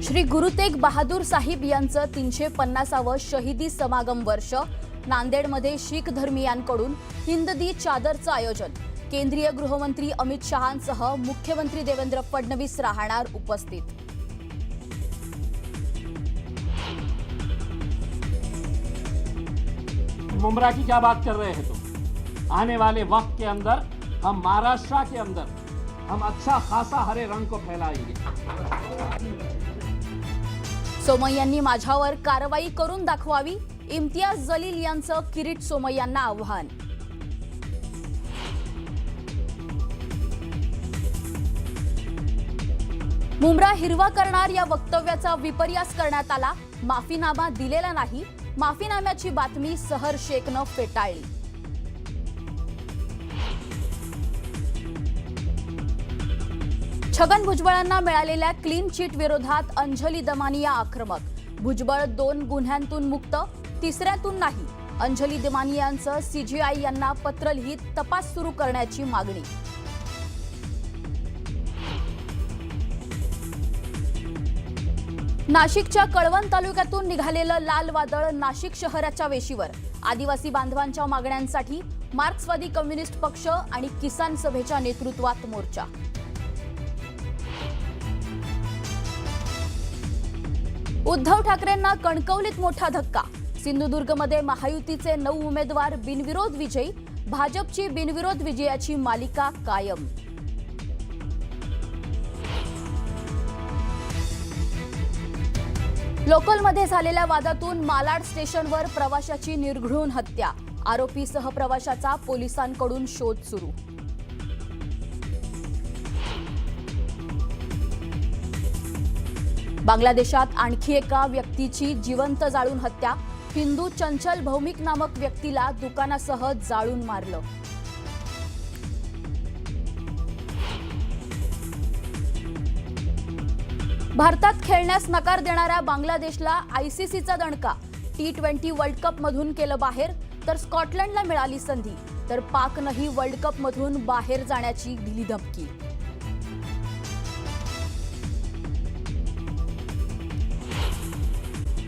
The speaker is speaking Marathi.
श्री गुरु तेग बहादूर साहिब यांचं 350वे शहीदी समागम वर्ष नांदेडमध्ये शीख धर्मीयांकडून हिंद दी चादरचं आयोजन। केंद्रीय गृहमंत्री अमित शहांसह मुख्यमंत्री देवेंद्र फडणवीस राहणार उपस्थित। मुमरा की क्या बात कर रहे हैं तुम? आने वाले वक्त के अंदर हम महाराष्ट्र के अंदर हम अच्छा खासा हरे रंग को फैलाएंगे। सोमय्यांनी माझ्यावर कारवाई करून दाखवावी, इम्तियाज जलील यांचं किरीट सोमय्यांना आव्हान। मुंब्रा हिरवा करणार या वक्तव्याचा विपर्यास करण्यात आला। माफीनामा दिलेला नाही, माफीनाम्याची बातमी सहर शेखनं फेटाळली। छगन भुजबळांना मिळालेल्या क्लीन चिट विरोधात अंजली दमानिया आक्रमक। भुजबळ 2 गुन्ह्यांतून मुक्त, तिसऱ्यातून नाही। अंजली दमानियांचं सीजीआय यांना पत्र लिहित तपास सुरू करण्याची मागणी। नाशिकच्या कळवण तालुक्यातून निघालेलं लाल वादळ नाशिक शहराच्या वेशीवर। आदिवासी बांधवांच्या मागण्यांसाठी मार्क्सवादी कम्युनिस्ट पक्ष आणि किसान सभेच्या नेतृत्वात मोर्चा। उद्धव ठाकरेंना कणकवलीत मोठा धक्का। सिंधुदुर्गमध्ये महायुतीचे 9 उमेदवार बिनविरोध विजयी। भाजपची बिनविरोध विजयाची मालिका कायम। लोकलमध्ये झालेल्या वादातून मालाड स्टेशनवर प्रवाशाची निर्घृण हत्या। आरोपीसह प्रवाशाचा पोलिसांकडून शोध सुरू। बांगलादेशात आणखी एका व्यक्तीची जिवंत जाळून हत्या। हिंदू चंचल भौमिक नामक व्यक्तीला दुकानासह जाळून मारलं। भारतात खेळण्यास नकार देणाऱ्या बांगलादेशला आयसीसीचा दणका। T20 वर्ल्ड कप मधून केलं बाहेर, तर स्कॉटलंडला मिळाली संधी, तर पाकनंही वर्ल्ड कप मधून बाहेर जाण्याची दिली धमकी।